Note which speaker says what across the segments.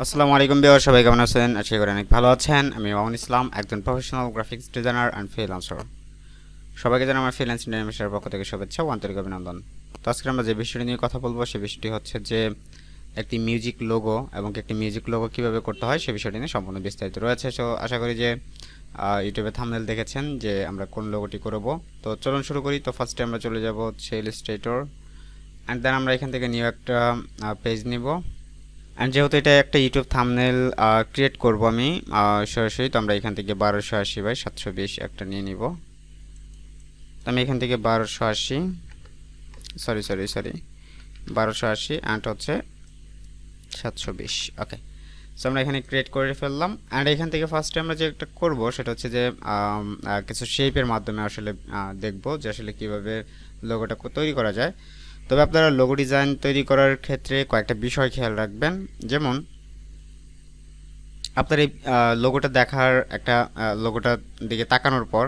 Speaker 1: আসসালামু আলাইকুম বিয়ার, সবাই কেমন আছেন? আশা করি অনেক ভালো আছেন। আমি মামুন ইসলাম, একজন professional graphics designer and freelancer. সবাইকে জানাই আমার ফ্রিল্যান্স ইন্ডিয়ার পক্ষ থেকে শুভেচ্ছা ও আন্তরিক অভিনন্দন। তো আজকে আমরা যে বিষয়টি নিয়ে কথা বলবো সেই বিষয়টি হচ্ছে যে একটি মিউজিক লোগো এবং একটি মিউজিক লোগো কীভাবে করতে হয় সে বিষয়টি নিয়ে সম্পূর্ণ বিস্তারিত রয়েছে। সো আশা করি যে ইউটিউবে থাম্বনেল দেখেছেন যে আমরা কোন লোগোটি করব। তো চলুন শুরু করি। তো ফার্স্টে আমরা চলে যাব হচ্ছে ইলাস্ট্রেটর, অ্যান্ড দেন আমরা এখান থেকে নিউ একটা পেজ নিব। অ্যান্ড যেহেতু এটা একটা ইউটিউব থাম্বনেল ক্রিয়েট করব আমি সরাসরি, তো আমরা এখান থেকে 1280x720 একটা নিয়ে নিব। তো আমি এখান থেকে 1280 সরি 1280 অ্যান্ড হচ্ছে 720। ওকে, সো আমরা এখানে ক্রিয়েট করে ফেললাম। অ্যান্ড এখান থেকে ফার্স্টে আমরা যে একটা করব সেটা হচ্ছে যে কিছু শেপের মাধ্যমে আসলে দেখব যে আসলে কীভাবে লোগোটা তৈরি করা যায়। তবে আপনারা লোগো ডিজাইন তৈরি করার ক্ষেত্রে কয়েকটা বিষয় খেয়াল রাখবেন। যেমন আপনার এই লোগোটা দেখার একটা লোগোটার দিকে তাকানোর পর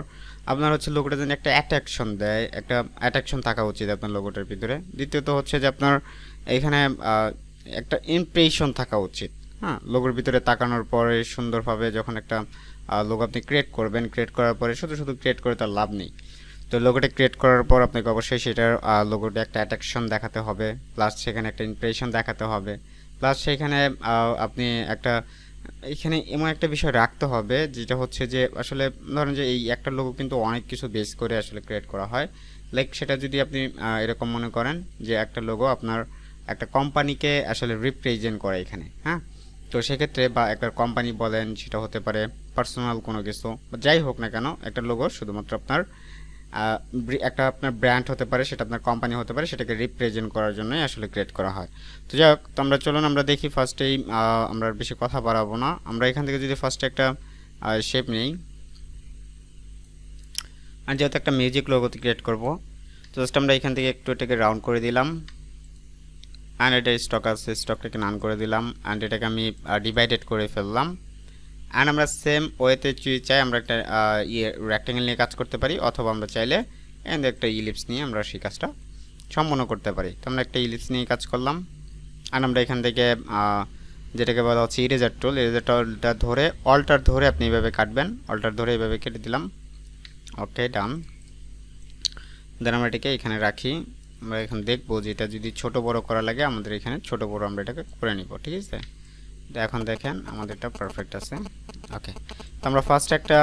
Speaker 1: আপনার হচ্ছে লোগোটা যেন একটা অ্যাট্রাকশন দেয়, একটা অ্যাট্রাকশন থাকা উচিত আপনার লোগোটার ভিতরে। দ্বিতীয়ত হচ্ছে যে আপনার এখানে একটা ইমপ্রেশন থাকা উচিত। হ্যাঁ, লোগোর ভিতরে তাকানোর পরে সুন্দরভাবে যখন একটা লোগো আপনি ক্রিয়েট করবেন, ক্রিয়েট করার পরে শুধু শুধু ক্রিয়েট করে তার লাভ নেই। তো লোগোটা ক্রিয়েট করার পর আপনাকে অবশ্যই সেটার লোগোটা একটা অ্যাট্রাকশন দেখাতে হবে, প্লাস সেখানে একটা ইমপ্রেশন দেখাতে হবে, প্লাস সেখানে আপনি একটা এখানে এমন একটা বিষয় রাখতে হবে যেটা হচ্ছে যে আসলে ধরেন যে এই একটা লোগো কিন্তু অনেক কিছু বেস করে আসলে ক্রিয়েট করা হয়। লাইক সেটা যদি আপনি এরকম মনে করেন যে একটা লোগো আপনার একটা কোম্পানিকে আসলে রিপ্রেজেন্ট করে এখানে। হ্যাঁ, তো সেক্ষেত্রে বা একটা কোম্পানি বলেন, সেটা হতে পারে পার্সোনাল কোনো কিছু, যাই হোক না কেন, একটা লোগো শুধুমাত্র আপনার একটা আপনার ব্র্যান্ড হতে পারে, সেটা আপনার কোম্পানি হতে পারে, সেটাকে রিপ্রেজেন্ট করার জন্যই আসলে ক্রিয়েট করা হয়। তো যাই হোক, তো আমরা চলুন আমরা দেখি ফার্স্টেই, আমরা বেশি কথা বাড়াবো না। আমরা এখান থেকে যদি ফার্স্টে একটা শেপ নেই, আর যেহেতু একটা মিউজিক লোগো ক্রিয়েট করব, তো জাস্ট আমরা এখান থেকে একটু এটাকে রাউন্ড করে দিলাম। অ্যান্ড এটা স্টক আছে, স্টকটাকে নান করে দিলাম। অ্যান্ড এটাকে আমি ডিভাইডেড করে ফেললাম। অ্যান্ড আমরা সেম ওয়েতে চাই আমরা একটা রেক্ট্যাঙ্গেল নিয়ে কাজ করতে পারি, অথবা আমরা চাইলে এন্ড একটা ইলিপস নিয়ে আমরা সেই কাজটা সম্পন্ন করতে পারি। তো আমরা একটা ইলিপস নিয়ে কাজ করলাম। অ্যান্ড আমরা এখান থেকে যেটাকে বলা হচ্ছে ইরেজার টুল, ইরেজার টুলটা ধরে অল্টার ধরে আপনি এইভাবে কাটবেন, অল্টার ধরে এইভাবে কেটে দিলাম। ওকে, ডান। দেন আমরা এটাকে এখানে রাখি। আমরা এখানে দেখবো যে এটা যদি ছোট বড় করা লাগে, আমাদের এখানে ছোট বড় আমরা এটাকে করে নিব। ঠিক আছে, এখন দেখেন আমাদেরটা পারফেক্ট আছে। ওকে, তো আমরা ফার্স্ট একটা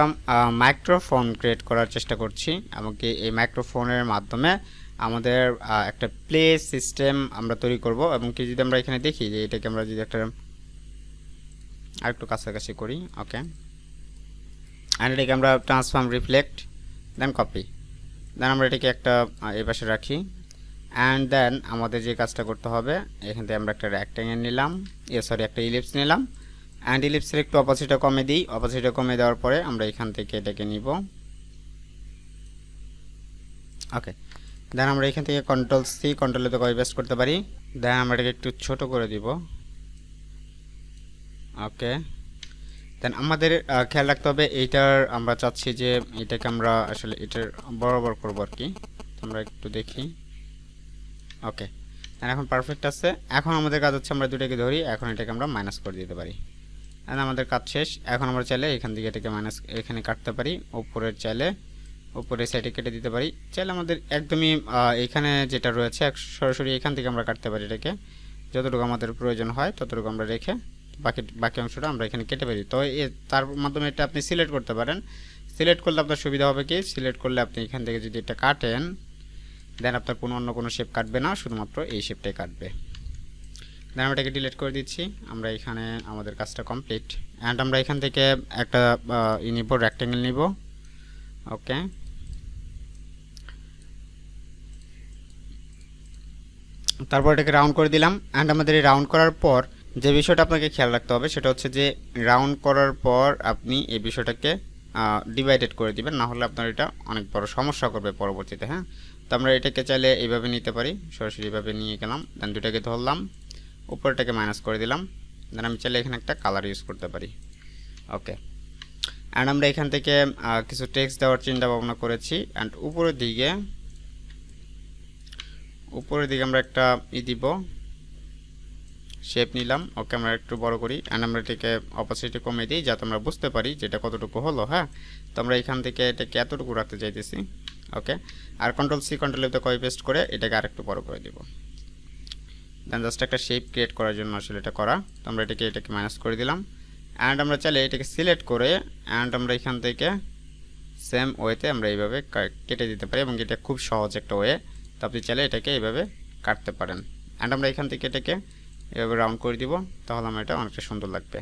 Speaker 1: মাইক্রোফোন ক্রিয়েট করার চেষ্টা করছি, এমনকি এই মাইক্রোফোনের মাধ্যমে আমাদের একটা প্লে সিস্টেম আমরা তৈরি করব। এবং কি যদি আমরা এখানে দেখি যে এটাকে আমরা যদি একটা আরেকটু কাছাকাছি করি। ওকে, অ্যান্ড এটাকে আমরা ট্রান্সফর্ম, রিফ্লেক্ট, দেন কপি, দেন আমরা এটাকে একটা এই পাশে রাখি। অ্যান্ড দেন আমাদের যে কাজটা করতে হবে, এখান থেকে আমরা একটা রেক্ট্যাঙ্গেল নিলাম, একটা ইলিপস নিলাম। অ্যান্ড ইলিপসের একটু অপোজিটটা কমে দিই। অপোজিটটা কমে দেওয়ার পরে আমরা এখান থেকে এটাকে নিব। ওকে, দেন আমরা এখান থেকে কন্ট্রোল-C, কন্ট্রোল-V কপি পেস্ট করতে পারি। দেন আমরা এটাকে একটু ছোট করে দিব। ওকে, দেন আমাদের খেয়াল রাখতে হবে এইটার আমরা চাচ্ছি যে এটাকে আমরা আসলে এটার বরাবর করব আর কি। আমরা একটু দেখি। ওকে, এখন পারফেক্ট আছে। এখন আমাদের কাজ হচ্ছে আমরা দুটাকে ধরি, এখন এটাকে আমরা মাইনাস করে দিতে পারি। আর আমাদের কাজ শেষ। এখন আমরা চাইলে এখান থেকে এটাকে মাইনাস এখানে কাটতে পারি, উপরের চাইলে উপরের সাইডে কেটে দিতে পারি। চাইলে আমাদের একদমই এখানে যেটা রয়েছে সরাসরি এখান থেকে আমরা কাটতে পারি। এটাকে যতটুকু আমাদের প্রয়োজন হয় ততটুকু আমরা রেখে বাকি অংশটা আমরা এখানে কেটে পারি। তো তার মাধ্যমে এটা আপনি সিলেক্ট করতে পারেন। সিলেক্ট করলে আপনার সুবিধা হবে কি, সিলেক্ট করলে আপনি এখান থেকে যদি এটা কাটেন, দেন আপনার অন্য কোনো শেপ কাটবে না, শুধুমাত্র এই শেপটাই কাটবে। দেন আমরা এটাকে ডিলিট করে দিচ্ছি। আমরা এখানে আমাদের কাজটা কমপ্লিট। অ্যান্ড আমরা এখান থেকে একটা নিব, রেক্ট্যাঙ্গেল নিব। ওকে, তারপর এটাকে রাউন্ড করে দিলাম। অ্যান্ড আমাদের এই রাউন্ড করার পর যে বিষয়টা আপনাকে খেয়াল রাখতে হবে সেটা হচ্ছে যে রাউন্ড করার পর আপনি এই বিষয়টাকে ডিভাইডেড করে দিবেন, না হলে আপনার এটা অনেক বড় সমস্যা করবে পরবর্তীতে। হ্যাঁ, তো আমরা এটাকে চাইলে এইভাবে নিতে পারি, সরাসরি এইভাবে নিয়ে গেলাম। দেন দুটাকে ধরলাম, উপরটাকে মাইনাস করে দিলাম। দেন আমি চাইলে এখানে একটা কালার ইউজ করতে পারি। ওকে, অ্যান্ড আমরা এখান থেকে কিছু টেক্সট দেওয়ার চিন্তা ভাবনা করেছি। অ্যান্ড উপরের দিকে আমরা একটা দিব, শেপ নিলাম। ওকে, আমরা একটু বড় করি অ্যান্ড আমরা এটাকে অপাসিটি কমিয়ে দিই যাতে আমরা বুঝতে পারি যেটা কতটুকু হলো। হ্যাঁ, তো আমরা এখান থেকে এটাকে এতটুকু রাখতে চাইতেছি। ওকে, আর control C control F copy paste করে এটাকে আরেকটু বড় করে দিব। দেন জাস্ট একটা শেপ ক্রিয়েট করার জন্য আসলে এটা করা। তো আমরা এটাকে মাইনাস করে দিলাম অ্যান্ড আমরা চাইলে এটাকে সিলেক্ট করে অ্যান্ড আমরা এখান থেকে সেম ওয়েতে আমরা এইভাবে কেটে দিতে পারি এবং এটা খুব সহজ একটা ওয়ে। তো আপনি চাইলে এটাকে এইভাবে কাটতে পারেন অ্যান্ড আমরা এখান থেকে এটাকে এভাবে রাউন্ড করে দিব, তাহলে আমার এটা অনেকটা সুন্দর লাগবে।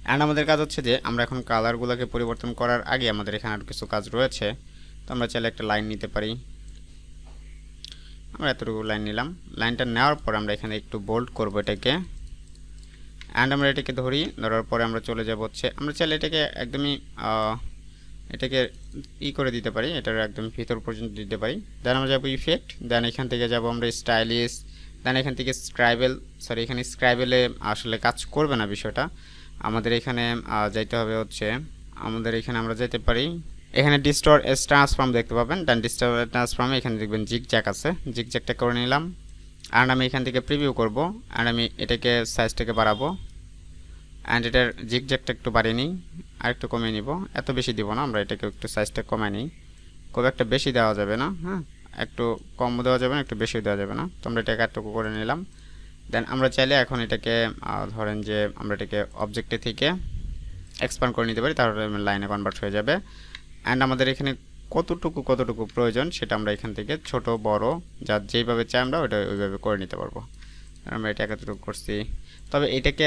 Speaker 1: অ্যান্ড আমাদের কাজ হচ্ছে যে আমরা এখন কালারগুলোকে পরিবর্তন করার আগে আমাদের এখানে আরও কিছু কাজ রয়েছে। তো আমরা চাইলে একটা লাইন নিতে পারি। আমরা এতটুকু লাইন নিলাম। লাইনটা নেওয়ার পর আমরা এখানে একটু বোল্ড করব এটাকে অ্যান্ড আমরা এটাকে ধরার পরে আমরা চলে যাব হচ্ছে, আমরা চাইলে এটাকে একদমই এটাকে করে দিতে পারি, এটার একদম ভিতর পর্যন্ত দিতে পারি। দেন আমরা যাবো ইফেক্ট, দেন এখান থেকে যাব আমরা স্টাইলিশ, দেন এখান থেকে স্ক্রাইবেল, সরি এখানে স্ক্রাইবেলে আসলে কাজ করবে না বিষয়টা। আমাদের এখানে যাইতে হবে হচ্ছে, আমাদের এখানে আমরা যেতে পারি, এখানে ডিস্টর ট্রান্সফর্ম দেখতে পাবেন। দেন ডিস্টর ট্রান্সফর্মে এখানে দেখবেন জিগজ্যাগ আছে, জিগজ্যাগটা করে নিলাম অ্যান্ড আমি এখান থেকে প্রিভিউ করব অ্যান্ড আমি এটাকে সাইজটাকে বাড়াবো অ্যান্ড এটার জিগজ্যাগটা একটু বাড়িয়ে নিই আর একটু কমিয়ে নিব, এত বেশি দিব না, আমরা এটাকে একটু সাইজটা কমাই নিই, খুব একটা বেশি দেওয়া যাবে না। হ্যাঁ, একটু কম দেওয়া যাবে না, একটু বেশি দেওয়া যাবে না। তো আমরা এটাকে একটু করে নিলাম। দেন আমরা চাইলে এখন এটাকে ধরেন যে আমরা এটাকে অবজেক্টে থেকে এক্সপ্যান্ড করে নিতে পারি, তাহলে লাইনে কনভার্ট হয়ে যাবে। অ্যান্ড আমাদের এখানে কতটুকু প্রয়োজন সেটা আমরা এখান থেকে ছোট বড় যা যেইভাবে চাই আমরা ওইটা ওইভাবে করে নিতে পারবো। আমরা এটা এতটুকু করছি। তবে এটাকে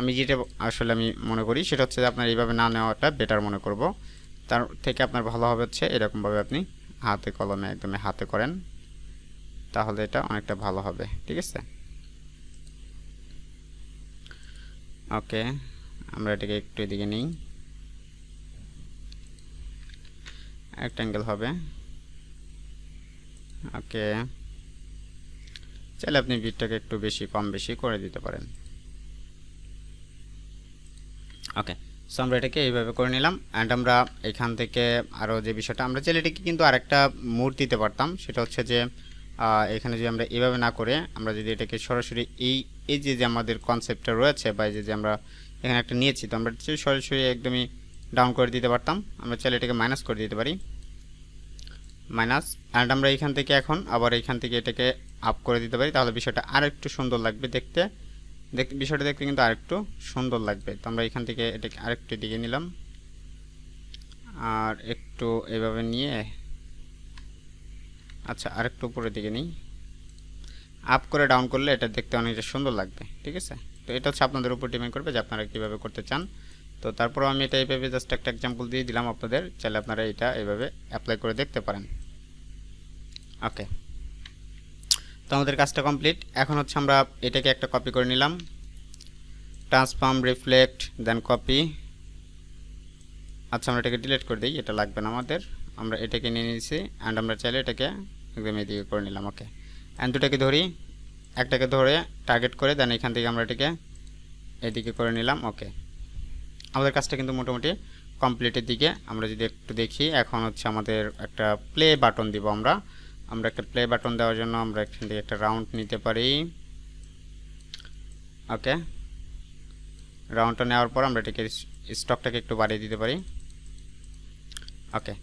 Speaker 1: আমি যেটা আসলে আমি মনে করি সেটা হচ্ছে যে আপনার এইভাবে না নেওয়াটা বেটার মনে করব। তার থেকে আপনার ভালো হবে হচ্ছে এরকমভাবে আপনি হাতে কলমে একদমই হাতে করেন, তাহলে এটা অনেকটা ভালো হবে। ঠিক আছে, ওকে, আমরা এটাকে একটু এদিকে নিই, রেক্ট্যাঙ্গেল হবে। ওকে, চাইলে আপনি বিটটাকে একটু বেশি কম বেশি করে দিতে পারেন। ওকে, সো আমরা এটাকে এইভাবে করে নিলাম অ্যান্ড আমরা এখান থেকে আরও যে বিষয়টা আমরা চাইলে এটাকে কিন্তু আরেকটা মোড দিতে পারতাম, সেটা হচ্ছে যে এখানে যদি আমরা এইভাবে না করে আমরা যদি এটাকে সরাসরি এই যে আমাদের কনসেপ্টটা রয়েছে বা যে আমরা এখানে একটা নিয়েছি, তো আমরা সরাসরি একদমই ডাউন করে দিতে পারতাম। আমরা চাইলে এটাকে মাইনাস করে দিতে পারি, মাইনাস, অ্যান্ড আমরা এখান থেকে এখন আবার এখান থেকে এটাকে আপ করে দিতে পারি, তাহলে বিষয়টা আর একটু সুন্দর লাগবে দেখতে, বিষয়টা দেখতে কিন্তু আরেকটু সুন্দর লাগবে। তো আমরা এখান থেকে এটাকে আরেকটু দিকে নিলাম আর একটু এভাবে নিয়ে, আচ্ছা আরেকটু উপরের দিকে নিই, আপ করে ডাউন করলে এটা দেখতে অনেকটা সুন্দর লাগবে। ঠিক আছে, তো এটা হচ্ছে আপনাদের উপর ডিপেন্ড করবে যে আপনারা কীভাবে করতে চান। তো তারপর আমি এটা এইভাবে জাস্ট একটা এক্সাম্পল দিয়ে দিলাম আপনাদের, চাইলে আপনারা এটা এইভাবে অ্যাপ্লাই করে দেখতে পারেন। ওকে, তো আমাদের কাজটা কমপ্লিট। এখন হচ্ছে আমরা এটাকে একটা কপি করে নিলাম, ট্রান্সফর্ম, রিফ্লেক্ট, দেন কপি। আচ্ছা, আমরা এটাকে ডিলিট করে দিই, এটা লাগবে না আমাদের। আমরা এটাকে নিয়ে নিয়েছি অ্যান্ড আমরা চাইলে এটাকে একদম এদিকে করে নিলাম। ওকে, অ্যান্ড দুটাকে ধরি, একটাকে ধরে টার্গেট করে দেন এখান থেকে আমরা এটাকে এদিকে করে নিলাম। ওকে, আমাদের কাজটা কিন্তু মোটামুটি কমপ্লিটের দিকে। আমরা যদি একটু দেখি, এখন হচ্ছে আমাদের একটা প্লে বাটন দিব। আমরা একটা প্লে বাটন দেওয়ার জন্য আমরা এখান থেকে একটা রাউন্ড নিতে পারি। ওকে, রাউন্ডটা নেওয়ার পর আমরা এটাকে স্টকটাকে একটু বাড়িয়ে দিতে পারি। ওকে,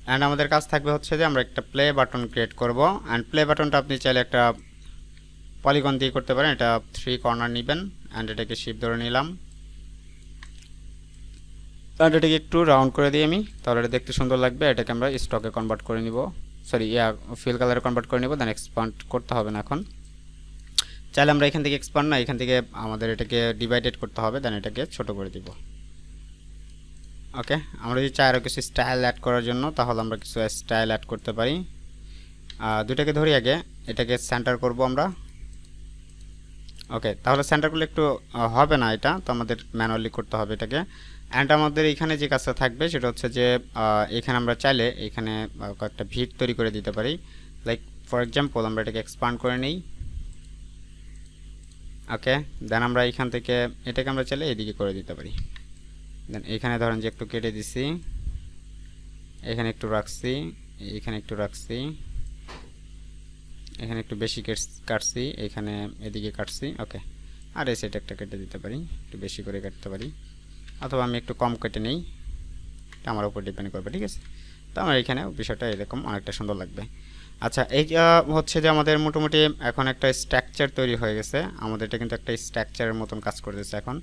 Speaker 1: অ্যান্ড আমাদের কাজ থাকবে হচ্ছে যে আমরা একটা প্লে বাটন ক্রিয়েট করব অ্যান্ড প্লে বাটনটা আপনি চাইলে একটা পলিগন দিয়ে করতে পারেন, এটা 3 কর্নার নেবেন অ্যান্ড এটাকে শিপ ধরে নিলাম অ্যান্ড এটাকে একটু রাউন্ড করে দিই আমি, তাহলে এটা দেখতে সুন্দর লাগবে। এটাকে আমরা স্টকে কনভার্ট করে নিব, সরি ফিল কালারে কনভার্ট করে নিব, দেন এক্সপান্ড করতে হবে না। এখন চাইলে আমরা এখান থেকে এক্সপান্ড না, এখান থেকে আমাদের এটাকে ডিভাইডেড করতে হবে, দেন এটাকে ছোট করে দিব। ওকে, আমরা যদি চাই আরও কিছু স্টাইল অ্যাড করার জন্য, তাহলে আমরা কিছু স্টাইল অ্যাড করতে পারি। দুটাকে ধরি, আগে এটাকে সেন্টার করব আমরা। ওকে, তাহলে সেন্টার করলে একটু হবে না এটা, তো আমাদের ম্যানুয়ালি করতে হবে এটাকে। অ্যান্ড আমাদের এখানে যে কাজটা থাকবে সেটা হচ্ছে যে এখানে আমরা চাইলে এখানে কয়েকটা ভিট তৈরি করে দিতে পারি। লাইক ফর এক্সাম্পল আমরা এটাকে এক্সপান্ড করে নিই। ওকে, দেন আমরা এখান থেকে এটাকে আমরা চাইলে এদিকে করে দিতে পারি। দেন এখানে ধরেন যে একটু কেটে দিছি, এখানে একটু রাখছি, এখানে একটু রাখছি, এখানে একটু বেশি কাটছি, এখানে এদিকে কাটছি। ওকে, আর এই সাইড একটা কেটে দিতে পারি, একটু বেশি করে কাটতে পারি, অথবা আমি একটু কম কেটে নেই, আমার উপর ডিপেন্ড করবে। ঠিক আছে, তো আমার এখানে বিষয়টা এরকম অনেকটা সুন্দর লাগবে। আচ্ছা, এই হচ্ছে যে আমাদের মোটামুটি এখন একটা স্ট্রাকচার তৈরি হয়ে গেছে, আমাদের এটা কিন্তু একটা স্ট্রাকচারের মতন কাজ করতেছে এখন।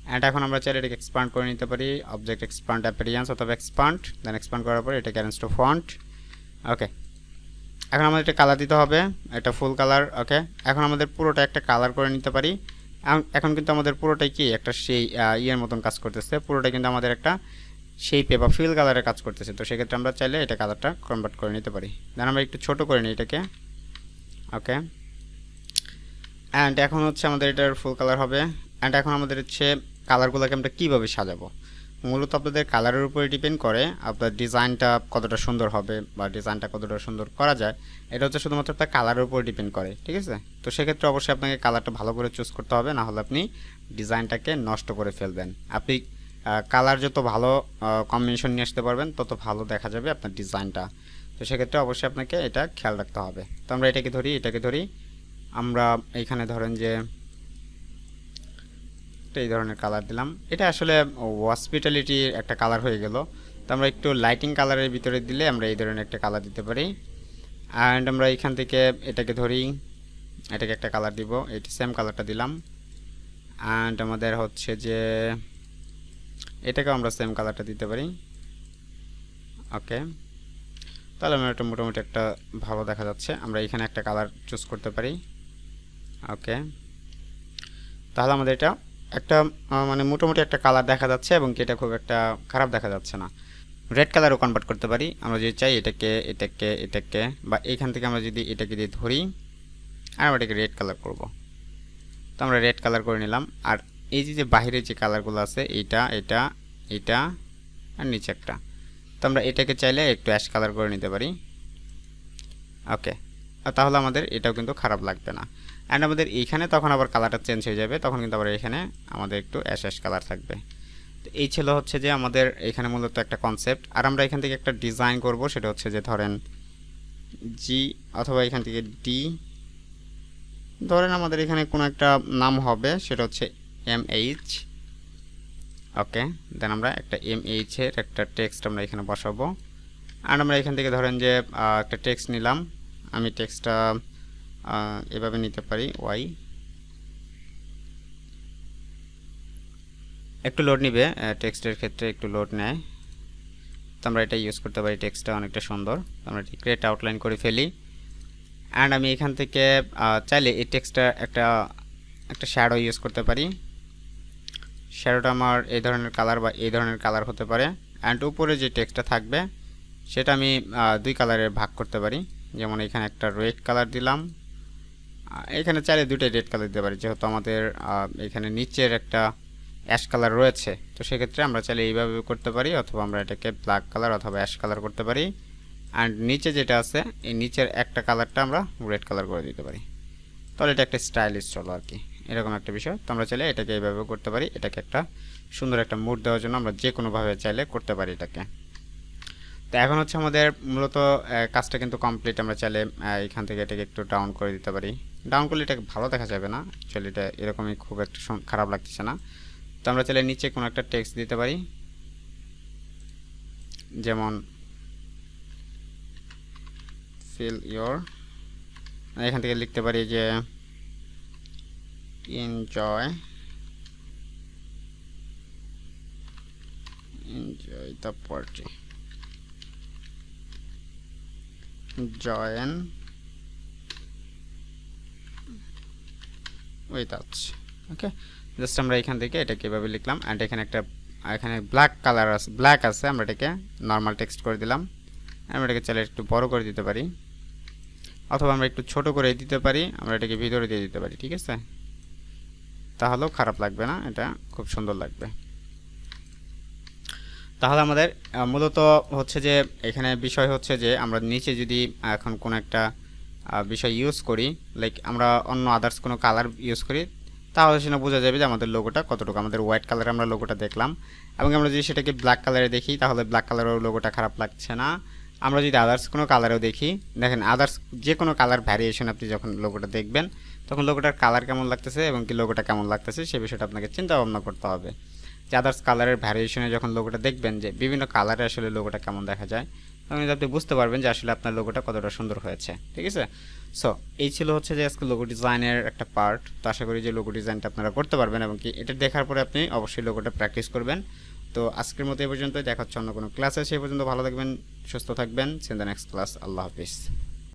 Speaker 1: অ্যান্ড এখন আমরা চাইলে এটাকে এক্সপান্ড করে নিতে পারি, অবজেক্ট এক্সপান্ড অ্যাপিয়ারেন্স অথবা এক্সপান্ড, দেন এক্সপান্ড করার পর এটাকে অ্যারেঞ্জ টু ফন্ট। ওকে, এখন আমাদের এটা কালার দিতে হবে, এটা ফুল কালার। ওকে, এখন আমাদের পুরোটা একটা কালার করে নিতে পারি। এখন কিন্তু আমাদের পুরোটাই কি একটা সেই ইয়ের মতন কাজ করতেছে, পুরোটাই কিন্তু আমাদের একটা শেপে বা ফিল কালারের কাজ করতেছে। তো সেক্ষেত্রে আমরা চাইলে এটা কালারটা কনভার্ট করে নিতে পারি। দেন আমরা একটু ছোট করে নিই এটাকে। ওকে, অ্যান্ড এখন হচ্ছে আমাদের এটার ফুল কালার হবে। অ্যান্ড এখন আমাদের হচ্ছে কালারগুলোকে আমরা কীভাবে সাজাবো, মূলত আপনাদের কালারের উপরে ডিপেন্ড করে আপনার ডিজাইনটা কতটা সুন্দর হবে বা ডিজাইনটা কতটা সুন্দর করা যায়। এটা হচ্ছে শুধুমাত্র আপনার কালারের উপর ডিপেন্ড করে। ঠিক আছে, তো সেক্ষেত্রে অবশ্যই আপনাকে কালারটা ভালো করে চুজ করতে হবে, না হলে আপনি ডিজাইনটাকে নষ্ট করে ফেলবেন। আপনি কালার যত ভালো কম্বিনেশন নিয়ে আসতে পারবেন তত ভালো দেখা যাবে আপনার ডিজাইনটা। তো সেক্ষেত্রে অবশ্যই আপনাকে এটা খেয়াল রাখতে হবে। তো আমরা এটাকে ধরি, আমরা এইখানে ধরেন যে এই ধরনের কালার দিলাম, এটা আসলে হসপিটালিটির একটা কালার হয়ে গেল। তো আমরা একটু লাইটিং কালারের ভিতরে দিলে আমরা এই ধরনের একটা কালার দিতে পারি। অ্যান্ড আমরা এইখান থেকে এটাকে ধরি, এটাকে একটা কালার দিব, এটা সেম কালারটা দিলাম। অ্যান্ড আমাদের হচ্ছে যে এটাকেও আমরা সেম কালারটা দিতে পারি। ওকে, তাহলে আমরা একটা মোটামুটি একটা ভালো দেখা যাচ্ছে। আমরা এখানে একটা কালার চুজ করতে পারি। ওকে, তাহলে আমাদের এটা একটা মানে মোটামুটি একটা কালার দেখা যাচ্ছে এবং এটা খুব একটা খারাপ দেখা যাচ্ছে না। রেড কালারও কনভার্ট করতে পারি আমরা যদি চাই, এটাকে বা এইখান থেকে আমরা যদি এটাকে দিয়ে ধরি আর আমরা এটাকে রেড কালার করব। তো আমরা রেড কালার করে নিলাম। আর এই যে বাহিরে যে কালারগুলো আছে এটা আর নিচে একটা, তো আমরা এটাকে চাইলে একটু অ্যাশ কালার করে নিতে পারি। ওকে, তাহলে আমাদের এটাও কিন্তু খারাপ লাগবে না। অ্যান্ড আমাদের এইখানে তখন আবার কালারটা চেঞ্জ হয়ে যাবে, তখন কিন্তু আবার এখানে আমাদের একটু অ্যাশ কালার থাকবে। তো এই ছিল হচ্ছে যে আমাদের এখানে মূলত একটা কনসেপ্ট। আর আমরা এখান থেকে একটা ডিজাইন করব, সেটা হচ্ছে যে ধরেন জি অথবা এখান থেকে ডি, ধরেন আমাদের এখানে কোনো একটা নাম হবে, সেটা হচ্ছে MH। ওকে, দেন আমরা একটা MH এর একটা টেক্সট আমরা এখানে বসাবো। আর আমরা এখান থেকে ধরেন যে একটা টেক্সট নিলাম, আমি টেক্সটটা এভাবে নিতে পারি, ওয়াই একটু লোড নিবে, টেক্সটের ক্ষেত্রে একটু লোড নেয়। তো আমরা এটা ইউজ করতে পারি, টেক্সটটা অনেকটা সুন্দর। আমরা ক্রিয়েট আউটলাইন করে ফেলি। অ্যান্ড আমি এখান থেকে চাইলে এই টেক্সটটা একটা শ্যাডো ইউজ করতে পারি। শ্যাডোটা আমার এই ধরনের কালার বা এই ধরনের কালার হতে পারে। অ্যান্ড উপরে যে টেক্সটটা থাকবে সেটা আমি দুই কালারে ভাগ করতে পারি। যেমন এখানে একটা রেড কালার দিলাম, এখানে চাইলে দুইটাই রেড কালার দিতে পারি, যেহেতু আমাদের এখানে নিচের একটা অ্যাশ কালার রয়েছে। তো সেক্ষেত্রে আমরা চাইলে এইভাবে করতে পারি, অথবা আমরা এটাকে ব্ল্যাক কালার অথবা অ্যাশ কালার করতে পারি। অ্যান্ড নিচে যেটা আছে এই নিচের একটা কালারটা আমরা রেড কালার করে দিতে পারি। তাহলে এটা একটা স্টাইলিশ চলো আর কি, এরকম একটা বিষয়। তো আমরা চাইলে এটাকে এইভাবে করতে পারি, এটাকে একটা সুন্দর একটা মুড দেওয়ার জন্য আমরা যে কোনোভাবে চাইলে করতে পারি এটাকে। তো এখন হচ্ছে আমাদের মূলত কাজটা কিন্তু কমপ্লিট। আমরা চাইলে এখান থেকে এটাকে একটু ডাউন করে দিতে পারি। ডাউন করলে এটা ভালো দেখা যাবে না, অ্যাকচুয়ালি এটা এরকমই খুব একটা খারাপ লাগছে না। তো আমরা চাইলে নিচে কোনো একটা টেক্সট দিতে পারি, যেমন ফিল ইয়োর, এখান থেকে লিখতে পারি যে enjoy the party, join with us. Okay, just আমরা এখান থেকে এটাকে এভাবে লিখলাম। অ্যান্ড এখানে ব্ল্যাক আছে, আমরা এটাকে নর্মাল টেক্সট করে দিলাম। আমরা এটাকে চাইলে একটু বড় করে দিতে পারি, অথবা আমরা একটু ছোট করে দিতে পারি, আমরা এটাকে ভিতরে দিয়ে দিতে পারি। ঠিক আছে, তাহলেও খারাপ লাগবে না, এটা খুব সুন্দর লাগবে। তাহলে আমাদের মূলত হচ্ছে যে এখানে বিষয় হচ্ছে যে আমরা নিচে যদি এখন কোনো একটা বিষয় ইউজ করি, লাইক আমরা অন্য আদার্স কোনো কালার ইউজ করি, তাহলে সেটা বোঝা যাবে যে আমাদের লোগোটা কতটুকু। আমাদের হোয়াইট কালারে আমরা লোগোটা দেখলাম, এবং আমরা যদি সেটাকে ব্ল্যাক কালারে দেখি তাহলে ব্ল্যাক কালারের লোগোটা খারাপ লাগছে না। আমরা যদি আদার্স কোনো কালারেও দেখি, দেখেন আদার্স যে কোনো কালার ভ্যারিয়েশন আপনি যখন লোগোটা দেখবেন তখন লোগোটার কালার কেমন লাগতেছে এবং কি লোগোটা কেমন লাগতেছে সে বিষয়টা আপনাকে চিন্তা ভাবনা করতে হবে। যে আদার্স কালারের ভ্যারিয়েশনে যখন লোগোটা দেখবেন যে বিভিন্ন কালারে আসলে লোগোটা কেমন দেখা যায়, তখন আপনি বুঝতে পারবেন যে আসলে আপনার লোগোটা কতটা সুন্দর হয়েছে। ঠিক আছে, সো এই ছিল হচ্ছে যে আজকে লোগো ডিজাইনের একটা পার্ট। তো আশা করি যে লোগো ডিজাইনটা আপনারা করতে পারবেন এবং কি এটা দেখার পরে আপনি অবশ্যই লোগোটা প্র্যাকটিস করবেন। তো আজকের মতো এই পর্যন্ত, দেখা হচ্ছে অন্য কোনো ক্লাসে। সেই পর্যন্ত ভালো থাকবেন, সুস্থ থাকবেন। See in the next class. আল্লাহ হাফিজ।